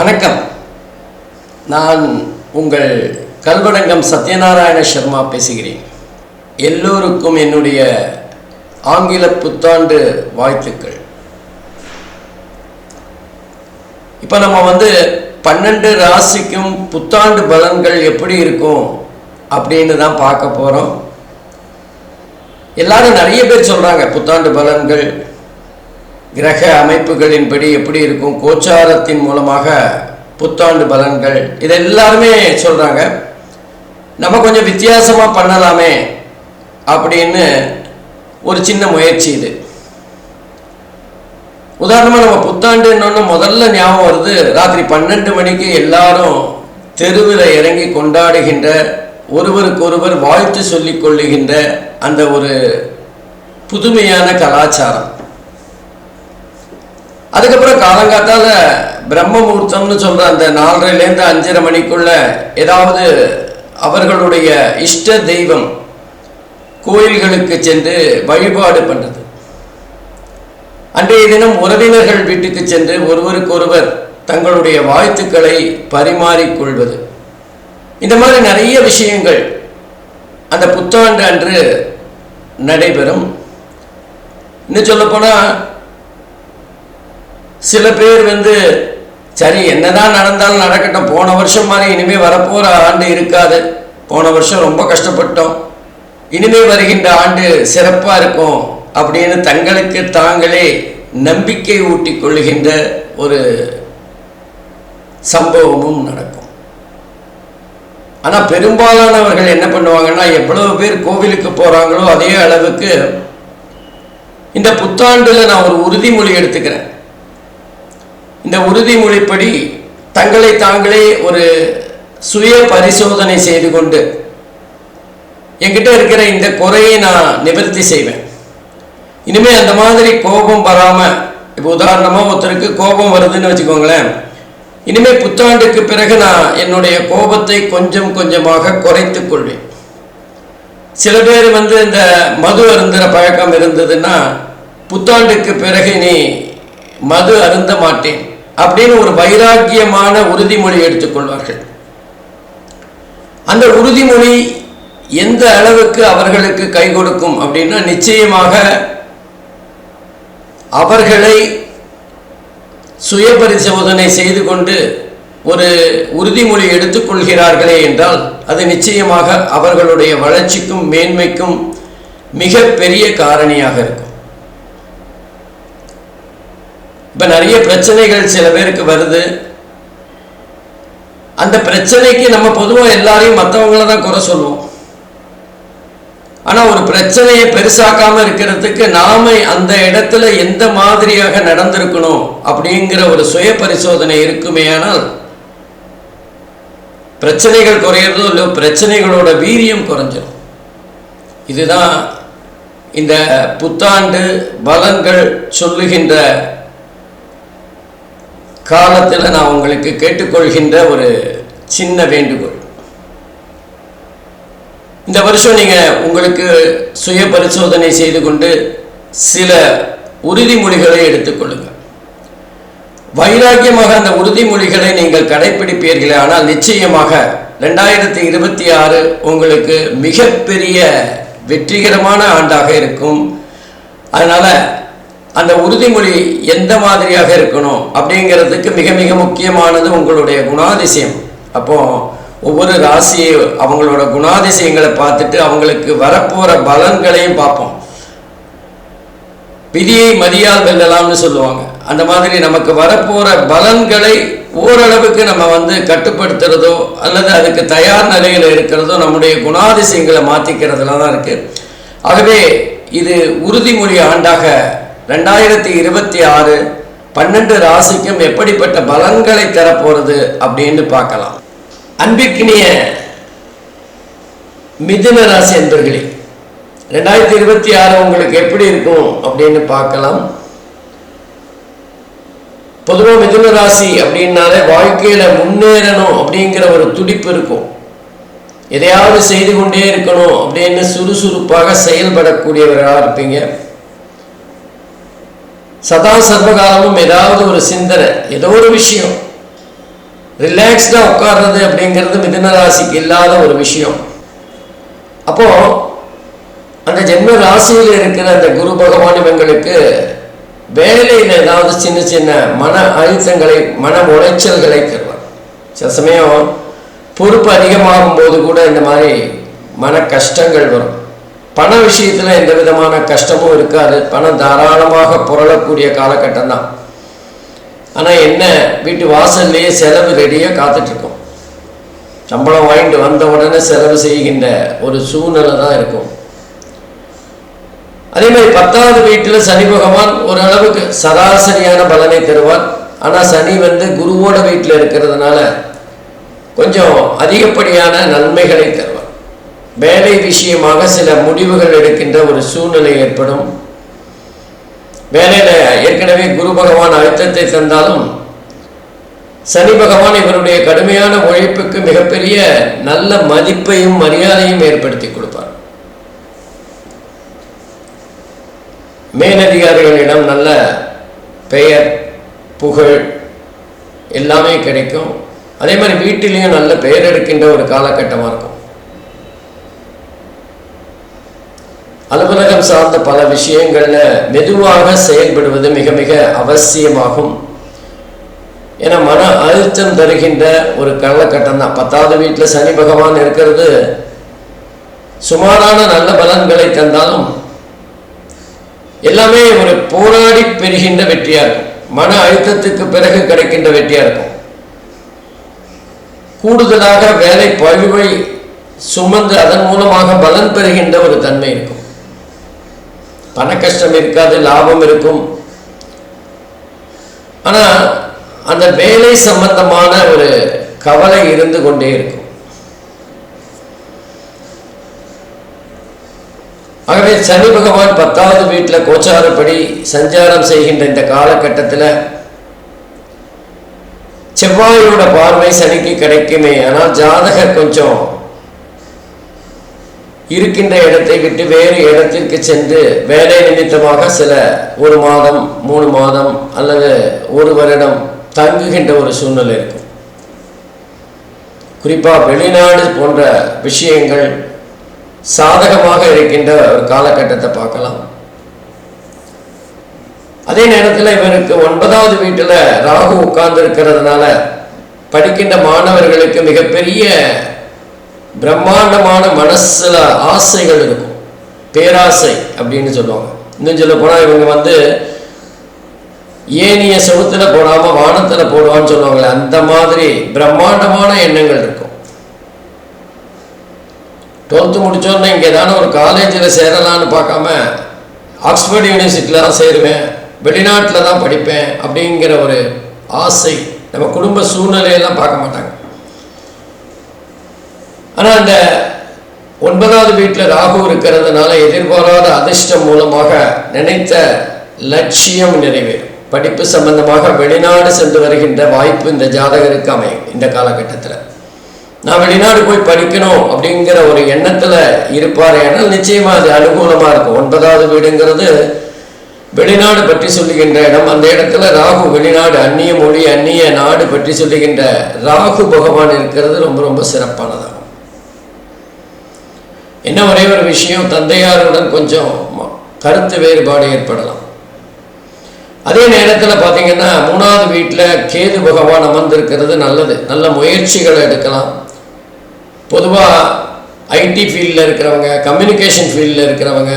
வணக்கம். நான் உங்கள் கல்வடங்கம் சத்யநாராயண சர்மா பேசுகிறேன். எல்லோருக்கும் என்னுடைய ஆங்கில புத்தாண்டு வாழ்த்துக்கள். இப்போ நம்ம 12 ராசிக்கும் புத்தாண்டு பலன்கள் எப்படி இருக்கும் அப்படின்னு தான் பார்க்க போகிறோம். எல்லாரும் நிறைய பேர் சொல்கிறாங்க புத்தாண்டு பலன்கள் கிரக அமைப்புகளின்படி எப்படி இருக்கும், கோச்சாரத்தின் மூலமாக புத்தாண்டு பலன்கள், இது எல்லாருமே சொல்கிறாங்க. நம்ம கொஞ்சம் வித்தியாசமாக பண்ணலாமே அப்படின்னு ஒரு சின்ன முயற்சி இது. உதாரணமாக நம்ம புத்தாண்டுன்னு முதல்ல ஞாபகம் வருது, ராத்திரி 12 மணிக்கு எல்லாரும் தெருவில் இறங்கி கொண்டாடுகின்ற, ஒருவருக்கொருவர் வாழ்த்து சொல்லிக் கொள்ளுகின்ற அந்த ஒரு புதுமையான கலாச்சாரம். அதுக்கப்புறம் காலங்காத்தால் பிரம்ம முகூர்த்தம்னு சொல்கிற அந்த 4:30லேருந்து 5:30 மணிக்குள்ள ஏதாவது அவர்களுடைய இஷ்ட தெய்வம் கோயில்களுக்கு சென்று வழிபாடு பண்ணுறது. அன்றைய தினம் உறவினர்கள் வீட்டுக்கு சென்று ஒருவருக்கொருவர் தங்களுடைய வாழ்த்துக்களை பரிமாறிக்கொள்வது. இந்த மாதிரி நிறைய விஷயங்கள் அந்த புத்தாண்டு அன்று நடைபெறும். இன்னும் சொல்லப்போனால் சில பேர் சரி என்னதான் நடந்தாலும் நடக்கட்டும், போன வருஷம் மாதிரி இனிமேல் வரப்போகிற ஆண்டு இருக்காது, போன வருஷம் ரொம்ப கஷ்டப்பட்டோம், இனிமேல் வருகின்ற ஆண்டு சிறப்பாக இருக்கும் அப்படின்னு தங்களுக்கு தாங்களே நம்பிக்கை ஊட்டி கொள்ளுகின்ற ஒரு சம்பவமும் நடக்கும். ஆனால் பெரும்பாலானவர்கள் என்ன பண்ணுவாங்கன்னா, எவ்வளவு பேர் கோவிலுக்கு போகிறாங்களோ அதே அளவுக்கு இந்த புத்தாண்டில் நான் ஒரு உறுதிமொழி எடுத்துக்கிறேன். இந்த உறுதிமொழிப்படி தங்களை தாங்களே ஒரு சுய பரிசோதனை செய்து கொண்டு என்கிட்ட இருக்கிற இந்த குறையை நான் நிவர்த்தி செய்வேன். இனிமேல் அந்த மாதிரி கோபம் வராமல், இப்போ உதாரணமாக ஒருத்தருக்கு கோபம் வருதுன்னு வச்சுக்கோங்களேன், இனிமேல் புத்தாண்டுக்கு பிறகு நான் என்னுடைய கோபத்தை கொஞ்சம் கொஞ்சமாக குறைத்து கொள்வேன். சில பேர் இந்த மது அருந்துகிற பழக்கம் இருந்ததுன்னா புத்தாண்டுக்கு பிறகு நீ மது அருந்த மாட்டேன் அப்படின்னு ஒரு வைராக்கியமான உறுதிமொழி எடுத்துக்கொள்வார்கள். அந்த உறுதிமொழி எந்த அளவுக்கு அவர்களுக்கு கை கொடுக்கும் அப்படின்னா, நிச்சயமாக அவர்களை சுய பரிசோதனை செய்து கொண்டு ஒரு உறுதிமொழி எடுத்துக்கொள்கிறார்களே என்றால் அது நிச்சயமாக அவர்களுடைய வளர்ச்சிக்கும் மேன்மைக்கும் மிக பெரிய காரணியாக இருக்கும். இப்போ நிறைய பிரச்சனைகள் சில பேருக்கு வருது. அந்த பிரச்சனைக்கு நம்ம பொதுவாக எல்லாரையும் மற்றவங்கள தான் குறை சொல்லுவோம். ஆனால் ஒரு பிரச்சனையை பெருசாக்காமல் இருக்கிறதுக்கு நாம அந்த இடத்துல எந்த மாதிரியாக நடந்திருக்கணும் அப்படிங்கிற ஒரு சுய பரிசோதனை இருக்குமேயானால் பிரச்சனைகள் குறையிறதோ இல்லை, பிரச்சனைகளோட வீரியம் குறைஞ்சிடும். இதுதான் இந்த புத்தாண்டு பலன்கள் சொல்லுகின்ற காலத்தில் நான் உங்களுக்கு கேட்டுக்கொள்கின்ற ஒரு சின்ன வேண்டுகோள். இந்த வருஷம் நீங்கள் உங்களுக்கு சுய பரிசோதனை செய்து கொண்டு சில உறுதிமொழிகளை எடுத்துக்கொள்ளுங்கள். வைராக்கியமாக அந்த உறுதிமொழிகளை நீங்கள் கடைப்பிடிப்பீர்களே ஆனால் நிச்சயமாக 2026 உங்களுக்கு மிகப்பெரிய வெற்றிகரமான ஆண்டாக இருக்கும். அதனால் அந்த உறுதிமொழி எந்த மாதிரியாக இருக்கணும் அப்படிங்கிறதுக்கு மிக மிக முக்கியமானது உங்களுடைய குணாதிசயம். அப்போது ஒவ்வொரு ராசியும் அவங்களோட குணாதிசயங்களை பார்த்துட்டு அவங்களுக்கு வரப்போகிற பலன்களையும் பார்ப்போம். விதியை மதியால் வெல்லலாம்னு சொல்லுவாங்க. அந்த மாதிரி நமக்கு வரப்போகிற பலன்களை ஓரளவுக்கு நம்ம கட்டுப்படுத்துறதோ அல்லது அதுக்கு தயார் நிலையில் இருக்கிறதோ நம்முடைய குணாதிசயங்களை மாற்றிக்கிறதுல தான் இருக்குது. ஆகவே இது உறுதிமொழி ஆண்டாக 2026 12 ராசிக்கும் எப்படிப்பட்ட பலன்களை தரப்போகிறது அப்படின்னு பார்க்கலாம். அன்பிற்கினிய மிதுன ராசி என்பர்களே, 2026 உங்களுக்கு எப்படி இருக்கும் அப்படின்னு பார்க்கலாம். பொதுவாக மிதுன ராசி அப்படின்னாலே வாழ்க்கையில் முன்னேறணும் அப்படிங்கிற ஒரு துடிப்பு இருக்கும். எதையாவது செய்து கொண்டே இருக்கணும் அப்படின்னு சுறுசுறுப்பாக செயல்படக்கூடியவர்களாக இருப்பீங்க. சதா சர்வகாலமும் ஏதாவது ஒரு சிந்தனை, ஏதோ ஒரு விஷயம் ரிலாக்ஸ்டாக உட்கார்றது அப்படிங்கிறது மிதுன ராசிக்கு இல்லாத ஒரு விஷயம். அப்போது அந்த ஜென்ம ராசியில் இருக்கிற அந்த குரு பகவான் இவங்களுக்கு வேலையில் ஏதாவது சின்ன சின்ன மன அழுத்தங்களை, மன உளைச்சல்களை தருவார். சில சமயம் பொறுப்பு அதிகமாகும் போது கூட இந்த மாதிரி மன கஷ்டங்கள் வரும். பண விஷயத்தில் எந்த விதமான கஷ்டமும் இருக்காது. பணம் தாராளமாக புரளக்கூடிய காலகட்டம் தான். ஆனால் என்ன, வீட்டு வாசல்லையே செலவு ரெடியாக காத்துட்ருக்கோம். சம்பளம் வாங்கிட்டு வந்த உடனே செலவு செய்கின்ற ஒரு சூழ்நிலை தான் இருக்கும். அதே மாதிரி 10வது வீட்டில் சனி பகவான் ஓரளவுக்கு சராசரியான பலனை தருவார். ஆனால் சனி குருவோட வீட்டில் இருக்கிறதுனால கொஞ்சம் அதிகப்படியான நன்மைகளை தருவார். வேலை விஷயமாக சில முடிவுகள் எடுக்கின்ற ஒரு சூழ்நிலை ஏற்படும். வேலையில் ஏற்கனவே குரு பகவான் அழுத்தத்தை தந்தாலும் சனி பகவான் இவருடைய கடுமையான உழைப்புக்கு மிகப்பெரிய நல்ல மதிப்பையும் மரியாதையும் ஏற்படுத்தி கொடுப்பார். மேலதிகாரிகளிடம் நல்ல பெயர், புகழ் எல்லாமே கிடைக்கும். அதே மாதிரி வீட்டிலையும் நல்ல பெயர் எடுக்கின்ற ஒரு காலகட்டமாக இருக்கும். அலுவலகம் சார்ந்த பல விஷயங்கள்ல மெதுவாக செயல்படுவது மிக மிக அவசியமாகும். ஏன்னா மன அழுத்தம் தருகின்ற ஒரு காலகட்டம் தான். 10வது வீட்டில் சனி பகவான் இருக்கிறது சுமாரான நல்ல பலன்களை தந்தாலும் எல்லாமே ஒரு போராடி பெறுகின்ற வெற்றியா இருக்கும். மன அழுத்தத்துக்கு பிறகு கிடைக்கின்ற வெற்றியா இருக்கும். கூடுதலாக வேலை பழுவை சுமந்து அதன் மூலமாக பலன் பெறுகின்ற ஒரு தன்மை இருக்கும். பண கஷ்டம் இருக்காது, லாபம் இருக்கும். ஆனால் அந்த வேலை சம்பந்தமான ஒரு கவலை இருந்து கொண்டே இருக்கும். ஆகவே சனி பகவான் 10வது வீட்டில் கோச்சாரப்படி சஞ்சாரம் செய்கின்ற இந்த காலகட்டத்தில் செவ்வாயோட பார்வை சனிக்கு கிடைக்குமே. ஆனால் ஜாதகர் கொஞ்சம் இருக்கின்ற இடத்தை விட்டு வேறு இடத்திற்கு சென்று வேலை நிமித்தமாக சில 1 மாதம் 3 மாதம் அல்லது 1 வருடம் தங்குகின்ற ஒரு சூழ்நிலை இருக்கும். குறிப்பாக வெளிநாடு போன்ற விஷயங்கள் சாதகமாக இருக்கின்ற ஒரு காலகட்டத்தை பார்க்கலாம். அதே நேரத்தில் இவருக்கு 9வது வீட்டில் ராகு உட்கார்ந்து இருக்கிறதுனால படிக்கின்ற மாணவர்களுக்கு மிகப்பெரிய பிரம்மாண்டமான மனசுல ஆசைகள் இருக்கும். பேராசை அப்படின்னு சொல்லுவாங்க. இன்னும் சொல்ல போனால் இவங்க ஏனிய செவுத்துல போடாம வானத்துல போடுவான்னு சொல்லுவாங்களே, அந்த மாதிரி பிரம்மாண்டமான எண்ணங்கள் இருக்கும். 12th முடிச்சோன்னா இங்கே தானே ஒரு காலேஜில் சேரலான்னு பார்க்காம ஆக்ஸ்போர்ட் யூனிவர்சிட்டியில் தான் சேருவேன், வெளிநாட்டில் தான் படிப்பேன் அப்படிங்கிற ஒரு ஆசை. நம்ம குடும்ப சூழ்நிலையெல்லாம் பார்க்க மாட்டாங்க. ஆனால் அந்த 9வது வீட்டில் ராகு இருக்கிறதுனால எதிர்பாராத அதிர்ஷ்டம் மூலமாக நினைத்த லட்சியம் நிறைவேறும். படிப்பு சம்பந்தமாக வெளிநாடு சென்று வருகின்ற வாய்ப்பு இந்த ஜாதகருக்கு அமையும். இந்த காலகட்டத்தில் நான் வெளிநாடு போய் படிக்கணும் அப்படிங்கிற ஒரு எண்ணத்தில் இருப்பார். ஏன்னால் நிச்சயமாக அது அனுகூலமாக இருக்கும். 9வது வீடுங்கிறது வெளிநாடு பற்றி சொல்லுகின்ற இடம். அந்த இடத்துல ராகு வெளிநாடு, அந்நிய மொழி, அந்நிய நாடு பற்றி சொல்லுகின்ற ராகு பகவான் இருக்கிறது ரொம்ப ரொம்ப சிறப்பானதாகும். என்ன ஒரே ஒரு விஷயம், தந்தையாருடன் கொஞ்சம் கருத்து வேறுபாடு ஏற்படலாம். அதே நேரத்தில் பார்த்தீங்கன்னா 3வது வீட்டில் கேது பகவான் அமர்ந்திருக்கிறது நல்லது. நல்ல முயற்சிகளை எடுக்கலாம். பொதுவாக ஐடி ஃபீல்டில் இருக்கிறவங்க, கம்யூனிகேஷன் ஃபீல்டில் இருக்கிறவங்க,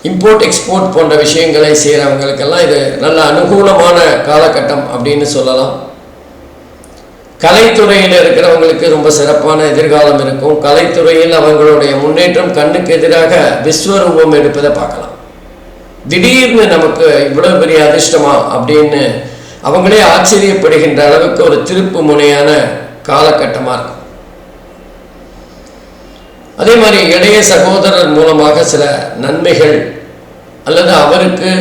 இம்போர்ட் எக்ஸ்போர்ட் போன்ற விஷயங்களை செய்கிறவங்களுக்கெல்லாம் இது நல்ல அனுகூலமான காலகட்டம் அப்படின்னு சொல்லலாம். கலைத்துறையில் இருக்கிறவங்களுக்கு ரொம்ப சிறப்பான எதிர்காலம் இருக்கும். கலைத்துறையில் அவங்களுடைய முன்னேற்றம் கண்ணுக்கு எதிராக விஸ்வரூபம் எடுப்பதை பார்க்கலாம். திடீர்னு நமக்கு இவ்வளவு பெரிய அதிர்ஷ்டமா அப்படின்னு அவங்களே ஆச்சரியப்படுகின்ற அளவுக்கு ஒரு திருப்பு முனையான காலகட்டமாக இருக்கும். அதே மாதிரி இளைய சகோதரர் மூலமாக சில நன்மைகள் அல்லது அவருக்கு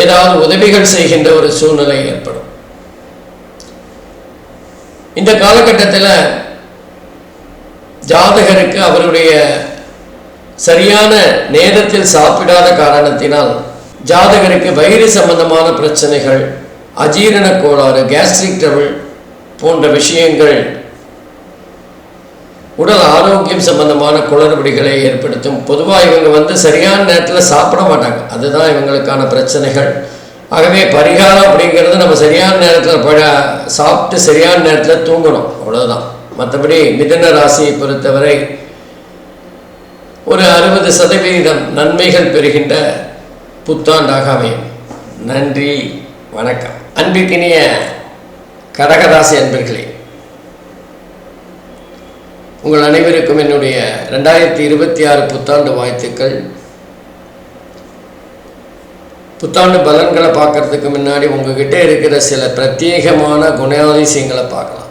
ஏதாவது உதவிகள் செய்கின்ற ஒரு சூழ்நிலை ஏற்படும். இந்த காலகட்டத்தில் ஜாதகருக்கு அவருடைய சரியான நேரத்தில் சாப்பிடாத காரணத்தினால் ஜாதகருக்கு வயிறு சம்பந்தமான பிரச்சனைகள், அஜீரண கோளாறு, கேஸ்ட்ரிக் ட்ரபிள் போன்ற விஷயங்கள் உடல் ஆரோக்கியம் சம்பந்தமான குளறுபடிகளை ஏற்படுத்தும். பொதுவாக இவங்க சரியான நேரத்தில் சாப்பிட மாட்டாங்க, அதுதான் இவங்களுக்கான பிரச்சனைகள். ஆகவே பரிகாரம் அப்படிங்கிறது நம்ம சரியான நேரத்தில் சாப்பிட்டு சரியான நேரத்தில் தூங்கணும், அவ்வளோதான். மற்றபடி மிதுன ராசியை பொறுத்தவரை ஒரு 60% நன்மைகள் பெறுகின்ற புத்தாண்டாக அமையும். நன்றி, வணக்கம். அன்பிற்கினிய கடகராசி அன்பர்களே, உங்கள் அனைவருக்கும் என்னுடைய 2026 புத்தாண்டு வாழ்த்துக்கள். புத்தாண்டு பலன்களை பார்க்கறதுக்கு முன்னாடி உங்ககிட்ட இருக்கிற சில பிரத்யேகமான குணாதிசயங்களை பார்க்கலாம்.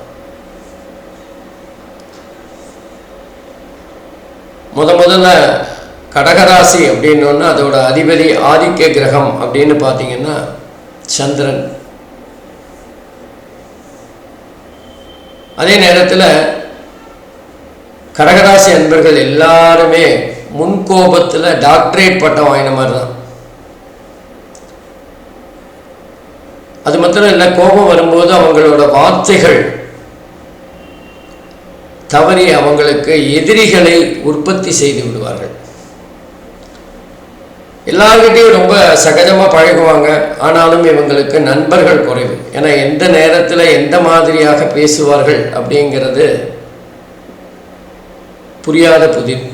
முதல்ல கடகராசி அப்படின்னோன்னா அதோட அதிபதி ஆதிக்க கிரகம் அப்படின்னு பார்த்தீங்கன்னா சந்திரன். அதே நேரத்தில் கடகராசி அன்பர்கள் எல்லாருமே முன்கோபத்தில் டாக்டரேட் பட்டம் வாங்கின மாதிரி தான். அது மாத்திரம் இல்லை, கோபம் வரும்போது அவங்களோட வார்த்தைகள் தவறி அவங்களுக்கு எதிரிகளை உற்பத்தி செய்து விடுவார்கள். எல்லார்கிட்டையும் ரொம்ப சகஜமாக பழகுவாங்க, ஆனாலும் இவங்களுக்கு நண்பர்கள் குறைவு. ஏன்னா எந்த நேரத்தில் எந்த மாதிரியாக பேசுவார்கள் அப்படிங்கிறது புரியாத புதிர்.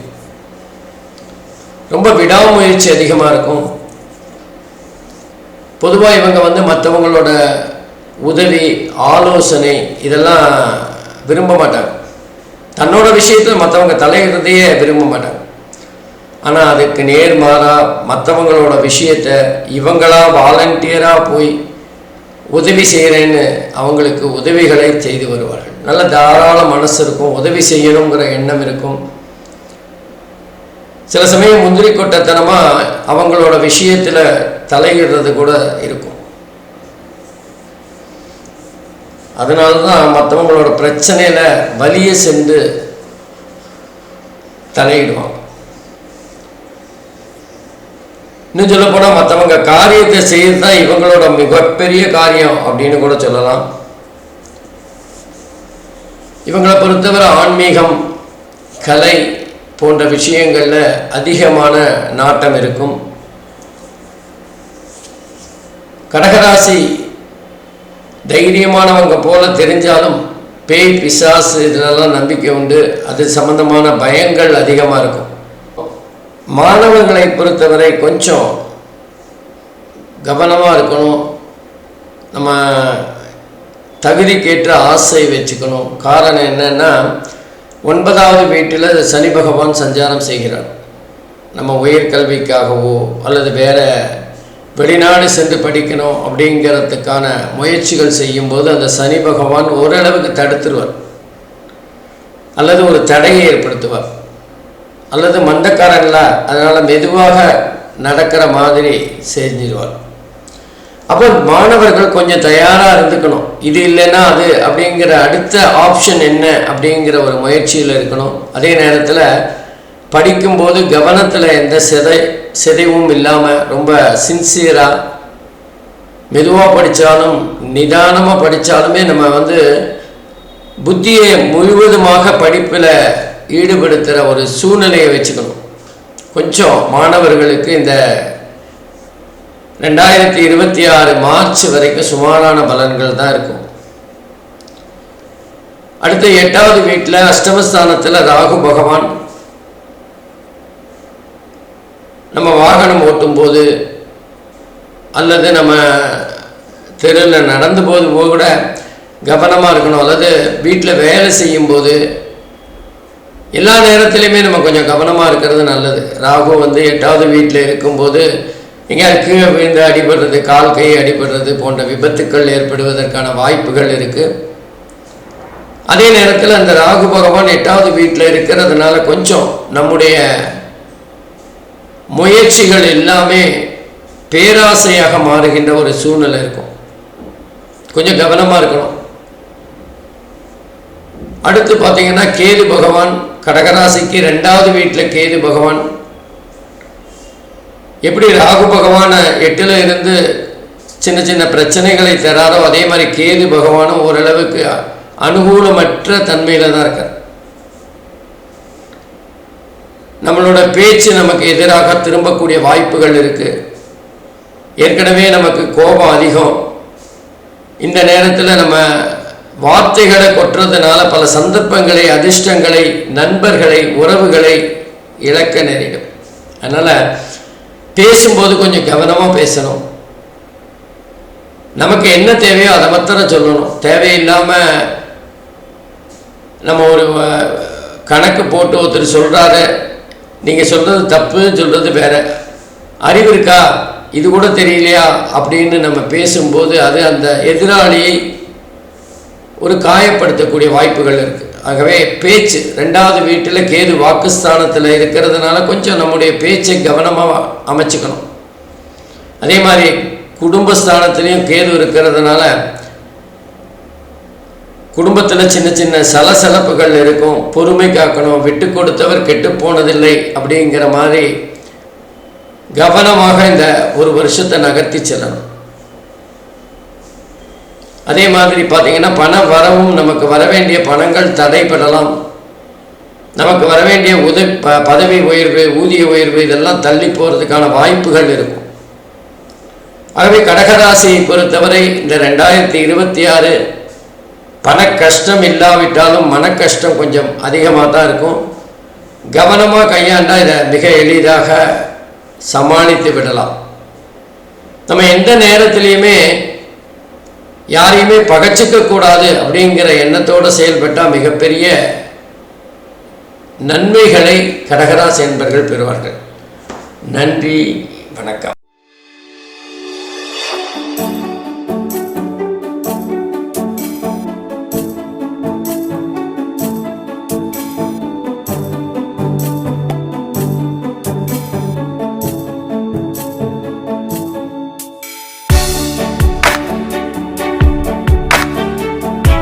ரொம்ப விடாமுயற்சி அதிகமாக இருக்கும். பொதுவாக இவங்க மற்றவங்களோட உதவி ஆலோசனை இதெல்லாம் விரும்ப மாட்டாங்க. தன்னோட விஷயத்தில் மற்றவங்க தலையிடுறதையே விரும்ப மாட்டாங்க. ஆனால் அதுக்கு நேர்மாறாக மற்றவங்களோட விஷயத்தை இவங்களா வாலண்டியராக போய் உதவி செய்கிறேன்னு அவங்களுக்கு உதவிகளை செய்து வருவார்கள். நல்ல தாராள மனசு இருக்கும், உதவி செய்யணுங்கிற எண்ணம் இருக்கும். சில சமயம் முந்திரி கொட்டத்தனமாக அவங்களோட விஷயத்தில் தலையிடுறது கூட இருக்கும். அதனால தான் மற்றவங்களோட பிரச்சனையில் வலிய சென்று தலையிடுவாங்க. இன்னும் சொல்ல போனால் மற்றவங்க காரியத்தை செய்யறது தான் இவங்களோட மிகப்பெரிய காரியம் அப்படின்னு கூட சொல்லலாம். இவங்களை பொறுத்தவரை ஆன்மீகம், கலை போன்ற விஷயங்களில் அதிகமான நாட்டம் இருக்கும். கடகராசி தைரியமானவங்க போல தெரிஞ்சாலும் பேய் பிசாசு இதெல்லாம் நம்பிக்கை உண்டு. அது சம்பந்தமான பயங்கள் அதிகமாக இருக்கும். மாணவர்களை பொறுத்தவரை கொஞ்சம் கவனமாக இருக்கணும். நம்ம தகுதிக்கேற்ற ஆசை வச்சுக்கணும். காரணம் என்னன்னா 9வது வீட்டில் சனி பகவான் சஞ்சாரம் செய்கிறார். நம்ம உயர்கல்விக்காகவோ அல்லது வேற வெளிநாடு சென்று படிக்கணும் அப்படிங்கிறதுக்கான முயற்சிகள் செய்யும்போது அந்த சனி பகவான் ஓரளவுக்கு தடுத்துருவார், அல்லது ஒரு தடையை ஏற்படுத்துவார், அல்லது மந்தக்காரங்களா அதனால் மெதுவாக நடக்கிற மாதிரி செஞ்சிருவார். அப்போ மாணவர்கள் கொஞ்சம் தயாராக இருந்துக்கணும். இது இல்லைன்னா அது அப்படிங்கிற அடுத்த ஆப்ஷன் என்ன அப்படிங்கிற ஒரு முயற்சியில் இருக்கணும். அதே நேரத்தில் படிக்கும்போது கவனத்தில் எந்த சிதைவும் இல்லாமல் ரொம்ப சின்சியராக மெதுவாக படித்தாலும் நிதானமாக படித்தாலுமே நம்ம புத்தியை முழுவதுமாக படிப்பில் ஈடுபடுத்துகிற ஒரு சூழ்நிலையை வச்சுக்கணும். கொஞ்சம் மாணவர்களுக்கு இந்த 2026 மார்ச் வரைக்கும் சுமாரான பலன்கள் தான் இருக்கும். அடுத்து 8வது வீட்டில் அஷ்டமஸ்தானத்தில் ராகு பகவான். நம்ம வாகனம் ஓட்டும்போது அல்லது நம்ம தெருவில் நடந்து போது கூட கவனமாக இருக்கணும். அல்லது வீட்டில் வேலை செய்யும்போது எல்லா நேரத்திலையுமே நம்ம கொஞ்சம் கவனமாக இருக்கிறது நல்லது. ராகு 8வது வீட்டில் இருக்கும்போது எங்கேயாவது கீழே விழுந்து அடிபடுறது, கால் கை அடிபடுறது போன்ற விபத்துக்கள் ஏற்படுவதற்கான வாய்ப்புகள் இருக்குது. அதே நேரத்தில் அந்த ராகு பகவான் 8வது வீட்டில் இருக்கிறதுனால கொஞ்சம் நம்முடைய முயற்சிகள் எல்லாமே பேராசையாக மாறுகின்ற ஒரு சூழ்நிலை இருக்கும். கொஞ்சம் கவனமாக இருக்கணும். அடுத்து பார்த்தீங்கன்னா கேது பகவான் கடகராசிக்கு 2வது வீட்டில் கேது பகவான். எப்படி ராகு பகவான் 8ல் இருந்து சின்ன சின்ன பிரச்சனைகளை தராரோ அதே மாதிரி கேது பகவானும் ஓரளவுக்கு அனுகூலமற்ற தன்மையில் தான் இருக்கார். நம்மளோட பேச்சு நமக்கு எதிராக திரும்பக்கூடிய வாய்ப்புகள் இருக்குது. ஏற்கனவே நமக்கு கோபம் அதிகம். இந்த நேரத்தில் நம்ம வார்த்தைகளை கொட்டுறதுனால பல சந்தர்ப்பங்களை, அதிர்ஷ்டங்களை, நண்பர்களை, உறவுகளை இழக்க நேரிடும். அதனால் பேசும்போது கொஞ்சம் கவனமாக பேசணும். நமக்கு என்ன தேவையோ அதை மாத்திரம் சொல்லணும். தேவையில்லாமல் நம்ம ஒரு கணக்கு போட்டு ஒருத்தர் சொல்கிறாரு, நீங்கள் சொல்கிறது தப்புன்னு சொல்கிறது வேற. அறிவு இருக்கா, இது கூட தெரியலையா அப்படின்னு நம்ம பேசும்போது அது அந்த எதிராளியை ஒரு காயப்படுத்தக்கூடிய வாய்ப்புகள் இருக்குது. ஆகவே பேச்சு 2வது வீட்டில் கேது வாக்குஸ்தானத்தில் இருக்கிறதுனால கொஞ்சம் நம்முடைய பேச்சை கவனமாக அமைச்சுக்கணும். அதே மாதிரி குடும்பஸ்தானத்துலேயும் கேது இருக்கிறதுனால குடும்பத்தில் சின்ன சின்ன சலசலப்புகள் இருக்கும். பொறுமை காக்கணும். விட்டு கொடுத்தவர் கெட்டு போனதில்லை அப்படிங்கிற மாதிரி கவனமாக இந்த ஒரு வருஷத்தை நகர்த்தி செல்லணும். அதே மாதிரி பார்த்தீங்கன்னா பண வரவும், நமக்கு வர வேண்டிய பணங்கள் தடைப்படலாம். நமக்கு வர வேண்டிய பதவி உயர்வு, ஊதிய உயர்வு இதெல்லாம் தள்ளி போகிறதுக்கான வாய்ப்புகள் இருக்கும். ஆகவே கடகராசியை பொறுத்தவரை இந்த 2026 பண கஷ்டம் இல்லாவிட்டாலும் மன கஷ்டம் கொஞ்சம் அதிகமாக தான் இருக்கும். கவனமாக கையாண்டால் இதை மிக எளிதாக சமாளித்து விடலாம். நம்ம எந்த நேரத்திலையுமே யாரையுமே பகைச்சிக்கக்கூடாது அப்படிங்கிற எண்ணத்தோடு செயல்பட்டால் மிகப்பெரிய நன்மைகளை கடகராசி என்பர்கள் பெறுவார்கள். நன்றி, வணக்கம்.